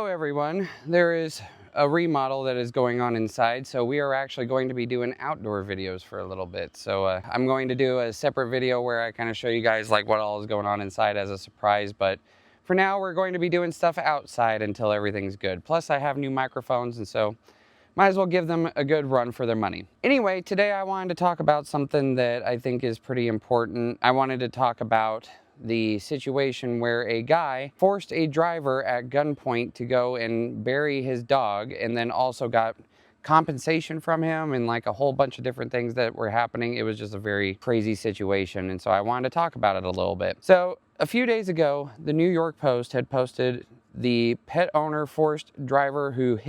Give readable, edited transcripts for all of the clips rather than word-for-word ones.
Hello everyone. There is a remodel that is going on inside, so we are actually going to be doing outdoor videos for a little bit. So I'm going to do a separate video where I kind of show you guys like what all is going on inside as a surprise, but for now we're going to be doing stuff outside until everything's good. Plus I have new microphones, and so might as well give them a good run for their money. Anyway, today I wanted to talk about something that I think is pretty important. I wanted to talk about the situation where a guy forced a driver at gunpoint to go and bury his dog, and then also got compensation from him and like a whole bunch of different things that were happening. It was just a very crazy situation, and so I wanted to talk about it a little bit. So a few days ago, the New York Post had posted the pet owner forced driver who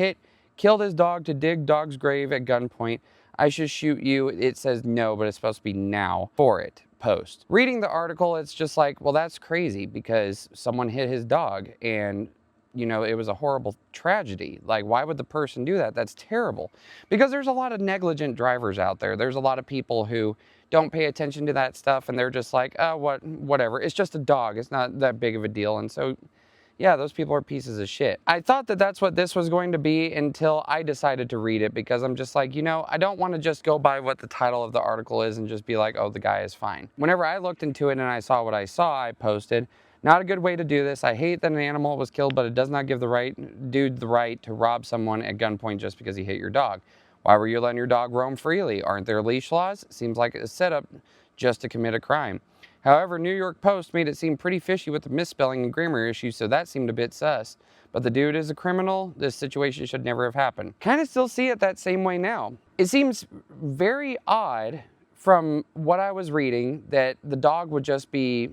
killed his dog to dig dog's grave at gunpoint. I should shoot you. It says no, but it's supposed to be now for it. Post. Reading the article, it's just like, well, that's crazy because someone hit his dog and, you know, it was a horrible tragedy. Like, why would the person do that? That's terrible. Because there's a lot of negligent drivers out there. There's a lot of people who don't pay attention to that stuff, and they're just like, oh, whatever. It's just a dog. It's not that big of a deal. And so, yeah, those people are pieces of shit. I thought that that's what this was going to be until I decided to read it, because I'm just like, you know, I don't want to just go by what the title of the article is and just be like, oh, the guy is fine. Whenever I looked into it and I saw what I saw, I posted, not a good way to do this. I hate that an animal was killed, but it does not give the dude the right to rob someone at gunpoint just because he hit your dog. Why were you letting your dog roam freely? Aren't there leash laws? Seems like a setup just to commit a crime. However, New York Post made it seem pretty fishy with the misspelling and grammar issues, so that seemed a bit sus. But the dude is a criminal. This situation should never have happened. Kind of still see it that same way now. It seems very odd from what I was reading that the dog would just be,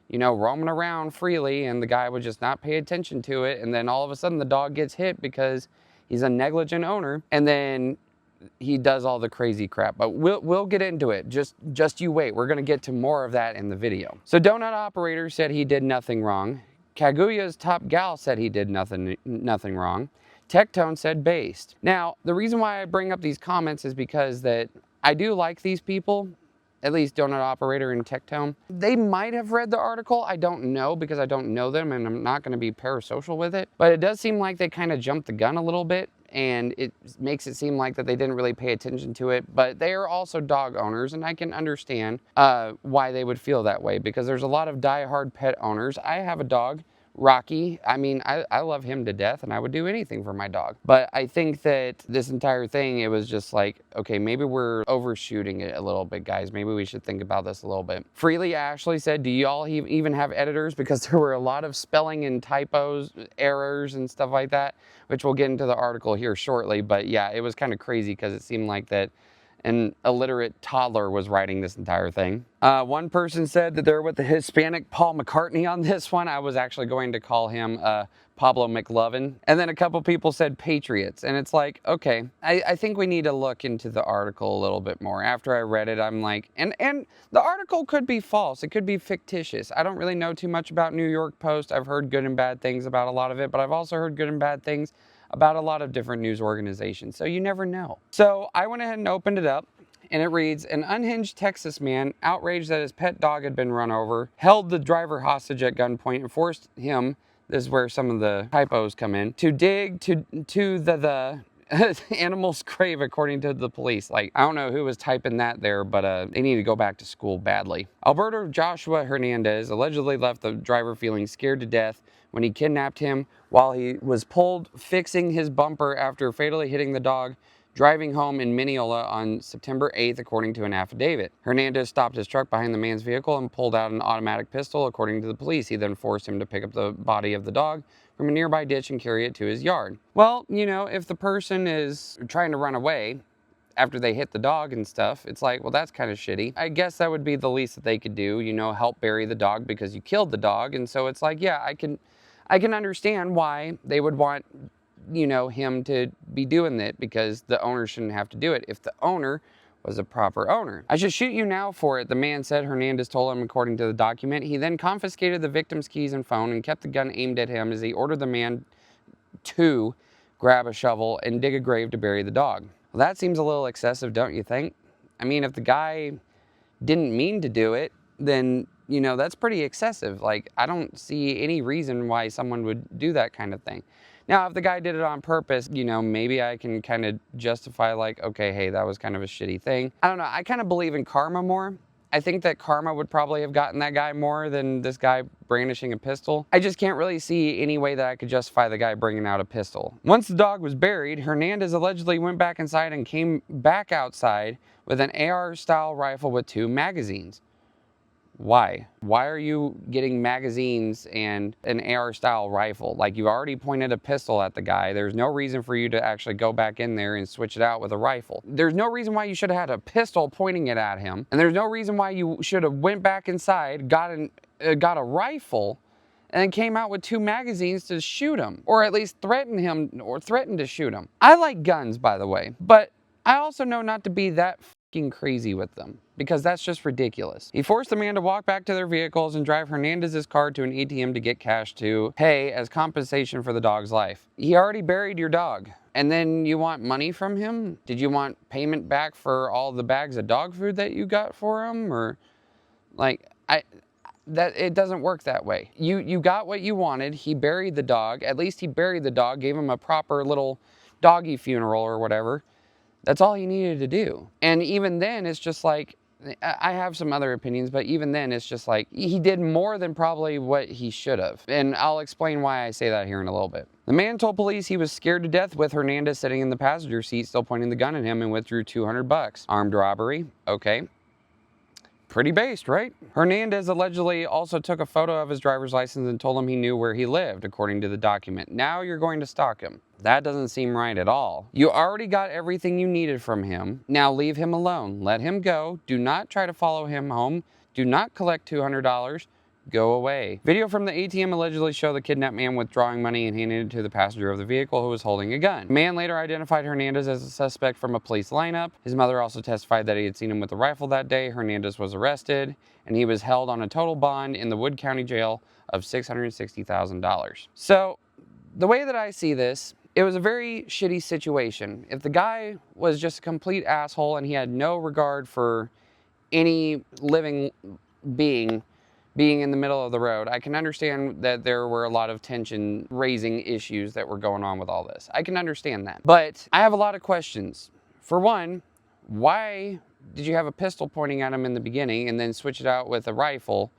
you know, roaming around freely and the guy would just not pay attention to it, and then all of a sudden the dog gets hit because he's a negligent owner, and then he does all the crazy crap. But we'll get into it. Just you wait. We're going to get to more of that in the video. So Donut Operator said he did nothing wrong. Kaguya's Top Gal said he did nothing wrong. Tectone said based. Now, the reason why I bring up these comments is because that I do like these people, at least Donut Operator and Tectone. They might have read the article. I don't know, because I don't know them and I'm not going to be parasocial with it. But it does seem like they kind of jumped the gun a little bit, and it makes it seem like that they didn't really pay attention to it. But they are also dog owners, and I can understand why they would feel that way, because there's a lot of die-hard pet owners. I have a dog, Rocky. I mean, I love him to death, and I would do anything for my dog. But I think that this entire thing, it was just like, okay, maybe we're overshooting it a little bit, guys. Maybe we should think about this a little bit. Freely Ashley said, do y'all even have editors? Because there were a lot of spelling and typos, errors and stuff like that, which we'll get into the article here shortly. But yeah, it was kind of crazy because it seemed like that an illiterate toddler was writing this entire thing. One person said that they're with the Hispanic Paul McCartney on this one. I was actually going to call him Pablo McLovin. And then a couple people said Patriots. And it's like, okay, I think we need to look into the article a little bit more. After I read it, I'm like, and the article could be false. It could be fictitious. I don't really know too much about New York Post. I've heard good and bad things about a lot of it, but I've also heard good and bad things about a lot of different news organizations, so you never know. So I went ahead and opened it up, and it reads, an unhinged Texas man, outraged that his pet dog had been run over, held the driver hostage at gunpoint and forced him, this is where some of the typos come in, to dig to the animal's grave, according to the police. Like, I don't know who was typing that there, but they need to go back to school badly. Alberto Joshua Hernandez allegedly left the driver feeling scared to death when he kidnapped him while he was pulled fixing his bumper after fatally hitting the dog driving home in Mineola on September 8th, according to an affidavit. Hernandez stopped his truck behind the man's vehicle and pulled out an automatic pistol, according to the police. He then forced him to pick up the body of the dog from a nearby ditch and carry it to his yard. Well, you know, if the person is trying to run away after they hit the dog and stuff, it's like, well, that's kind of shitty. I guess that would be the least that they could do, you know, help bury the dog because you killed the dog. And so it's like, yeah, I can understand why they would want, you know, him to be doing it, because the owner shouldn't have to do it if the owner was a proper owner. I should shoot you now for it, the man said. Hernandez told him, according to the document. He then confiscated the victim's keys and phone and kept the gun aimed at him as he ordered the man to grab a shovel and dig a grave to bury the dog. Well, that seems a little excessive, don't you think? I mean, if the guy didn't mean to do it, then, you know, that's pretty excessive. Like, I don't see any reason why someone would do that kind of thing. Now, if the guy did it on purpose, you know, maybe I can kind of justify like, okay, hey, that was kind of a shitty thing. I don't know. I kind of believe in karma more. I think that karma would probably have gotten that guy more than this guy brandishing a pistol. I just can't really see any way that I could justify the guy bringing out a pistol. Once the dog was buried, Hernandez allegedly went back inside and came back outside with an AR-style rifle with 2 magazines. Why? Why are you getting magazines and an AR-style rifle? Like, you've already pointed a pistol at the guy. There's no reason for you to actually go back in there and switch it out with a rifle. There's no reason why you should have had a pistol pointing it at him. And there's no reason why you should have went back inside, got a rifle, and then came out with 2 magazines to shoot him. Or at least threaten him, or threaten to shoot him. I like guns, by the way. But I also know not to be that crazy with them, because that's just ridiculous. He forced the man to walk back to their vehicles and drive Hernandez's car to an ATM to get cash to pay as compensation for the dog's life. He already buried your dog, and then you want money from him? Did you want payment back for all the bags of dog food that you got for him? Or like, that it doesn't work that way. You got what you wanted. He buried the dog. At least he buried the dog, gave him a proper little doggy funeral or whatever. That's all he needed to do. And even then, it's just like, I have some other opinions, but even then, it's just like, he did more than probably what he should have. And I'll explain why I say that here in a little bit. The man told police he was scared to death with Hernandez sitting in the passenger seat, still pointing the gun at him, and withdrew $200. Armed robbery, okay. Pretty based, right? Hernandez allegedly also took a photo of his driver's license and told him he knew where he lived, according to the document. Now you're going to stalk him. That doesn't seem right at all. You already got everything you needed from him. Now leave him alone. Let him go. Do not try to follow him home. Do not collect $200. Go away. Video from the ATM allegedly show the kidnapped man withdrawing money and handing it to the passenger of the vehicle who was holding a gun. The man later identified Hernandez as a suspect from a police lineup. His mother also testified that he had seen him with a rifle that day. Hernandez was arrested, and he was held on a total bond in the Wood County Jail of $660,000. So, the way that I see this, it was a very shitty situation. If the guy was just a complete asshole and he had no regard for any living being in the middle of the road, I can understand that there were a lot of tension raising issues that were going on with all this. I can understand that. But I have a lot of questions. For one, why did you have a pistol pointing at him in the beginning and then switch it out with a rifle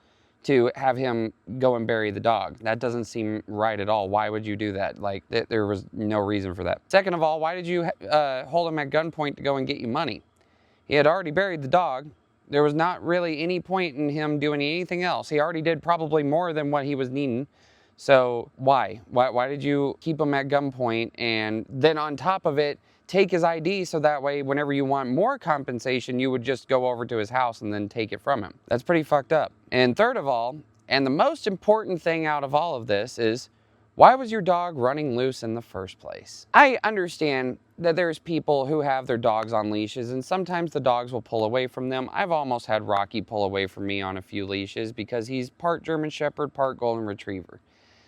to have him go and bury the dog? That doesn't seem right at all. Why would you do that? Like, there was no reason for that. Second of all, why did you hold him at gunpoint to go and get you money? He had already buried the dog. There was not really any point in him doing anything else. He already did probably more than what he was needing. So why? Why did you keep him at gunpoint and then on top of it, take his ID so that way whenever you want more compensation, you would just go over to his house and then take it from him? That's pretty fucked up. And third of all, and the most important thing out of all of this is, why was your dog running loose in the first place? I understand that there's people who have their dogs on leashes and sometimes the dogs will pull away from them. I've almost had Rocky pull away from me on a few leashes because he's part German Shepherd, part Golden Retriever.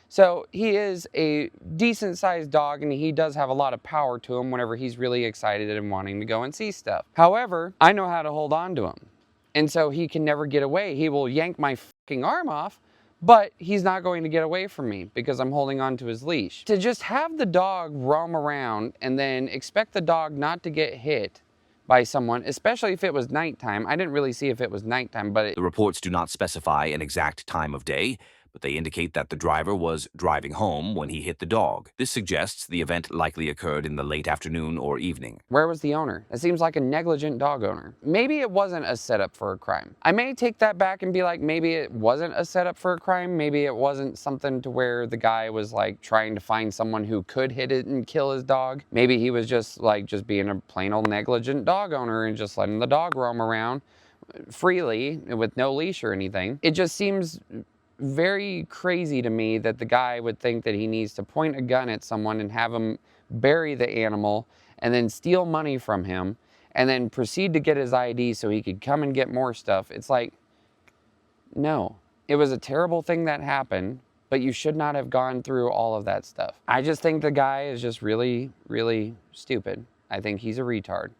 So he is a decent sized dog and he does have a lot of power to him whenever he's really excited and wanting to go and see stuff. However, I know how to hold on to him. And so he can never get away. He will yank my fucking arm off, but he's not going to get away from me because I'm holding on to his leash. To just have the dog roam around and then expect the dog not to get hit by someone, especially if it was nighttime. I didn't really see if it was nighttime, but The reports do not specify an exact time of day, but they indicate that the driver was driving home when he hit the dog. This suggests the event likely occurred in the late afternoon or evening. Where was the owner? It seems like a negligent dog owner. Maybe it wasn't a setup for a crime. I may take that back and be like, maybe it wasn't a setup for a crime. Maybe it wasn't something to where the guy was like trying to find someone who could hit it and kill his dog. Maybe he was just being a plain old negligent dog owner and just letting the dog roam around freely with no leash or anything. It just seems very crazy to me that the guy would think that he needs to point a gun at someone and have him bury the animal and then steal money from him and then proceed to get his ID so he could come and get more stuff. It's like, no, it was a terrible thing that happened, but you should not have gone through all of that stuff. I just think the guy is just really, really stupid. I think he's a retard.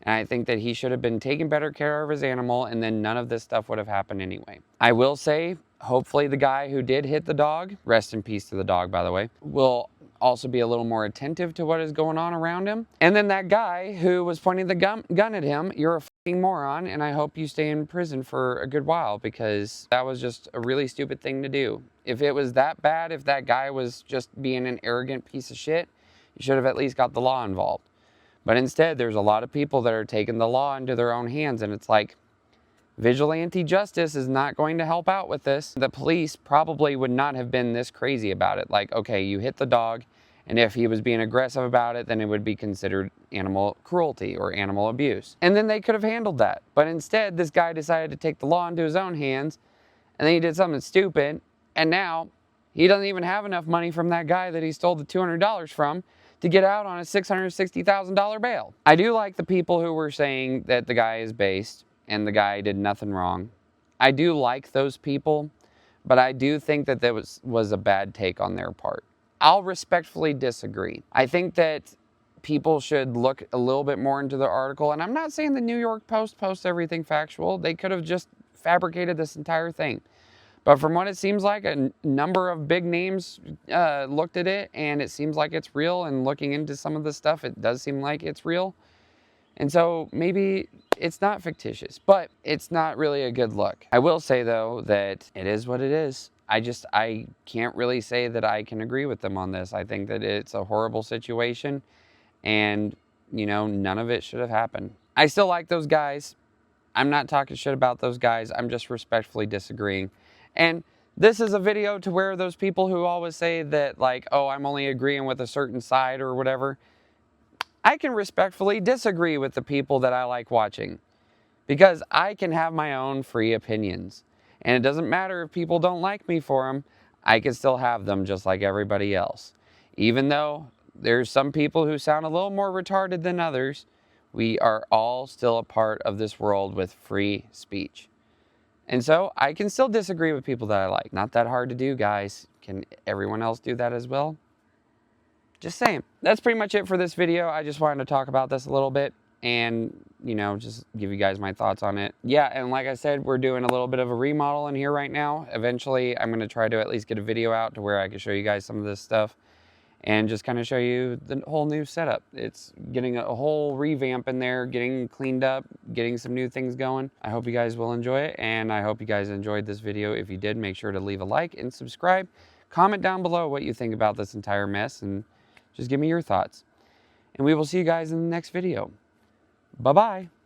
And I think that he should have been taking better care of his animal and then none of this stuff would have happened anyway. I will say, hopefully the guy who did hit the dog, rest in peace to the dog, by the way, will also be a little more attentive to what is going on around him. And then that guy who was pointing the gun at him, you're a fucking moron, and I hope you stay in prison for a good while, because that was just a really stupid thing to do. If it was that bad, if that guy was just being an arrogant piece of shit, you should have at least got the law involved. But instead, there's a lot of people that are taking the law into their own hands, and it's like, vigilante justice is not going to help out with this. The police probably would not have been this crazy about it. Like, okay, you hit the dog, and if he was being aggressive about it, then it would be considered animal cruelty or animal abuse. And then they could have handled that. But instead, this guy decided to take the law into his own hands, and then he did something stupid, and now he doesn't even have enough money from that guy that he stole the $200 from to get out on a $660,000 bail. I do like the people who were saying that the guy is based and the guy did nothing wrong. I do like those people, but I do think that that was a bad take on their part. I'll respectfully disagree. I think that people should look a little bit more into the article, and I'm not saying the New York Post posts everything factual. They could have just fabricated this entire thing. But from what it seems like, a number of big names looked at it, and it seems like it's real, and looking into some of the stuff, it does seem like it's real. And so maybe it's not fictitious, but it's not really a good look. I will say, though, that it is what it is. I can't really say that I can agree with them on this. I think that it's a horrible situation, and, you know, none of it should have happened. I still like those guys. I'm not talking shit about those guys. I'm just respectfully disagreeing. And this is a video to where those people who always say that, like, oh, I'm only agreeing with a certain side or whatever, I can respectfully disagree with the people that I like watching, because I can have my own free opinions. And it doesn't matter if people don't like me for them, I can still have them just like everybody else. Even though there's some people who sound a little more retarded than others, we are all still a part of this world with free speech. And so I can still disagree with people that I like. Not that hard to do, guys. Can everyone else do that as well? Just saying. That's pretty much it for this video. I just wanted to talk about this a little bit and, you know, just give you guys my thoughts on it. Yeah, and like I said, we're doing a little bit of a remodel in here right now. Eventually, I'm going to try to at least get a video out to where I can show you guys some of this stuff and just kind of show you the whole new setup. It's getting a whole revamp in there, getting cleaned up, getting some new things going. I hope you guys will enjoy it, and I hope you guys enjoyed this video. If you did, make sure to leave a like and subscribe. Comment down below what you think about this entire mess, and just give me your thoughts. And we will see you guys in the next video. Bye-bye.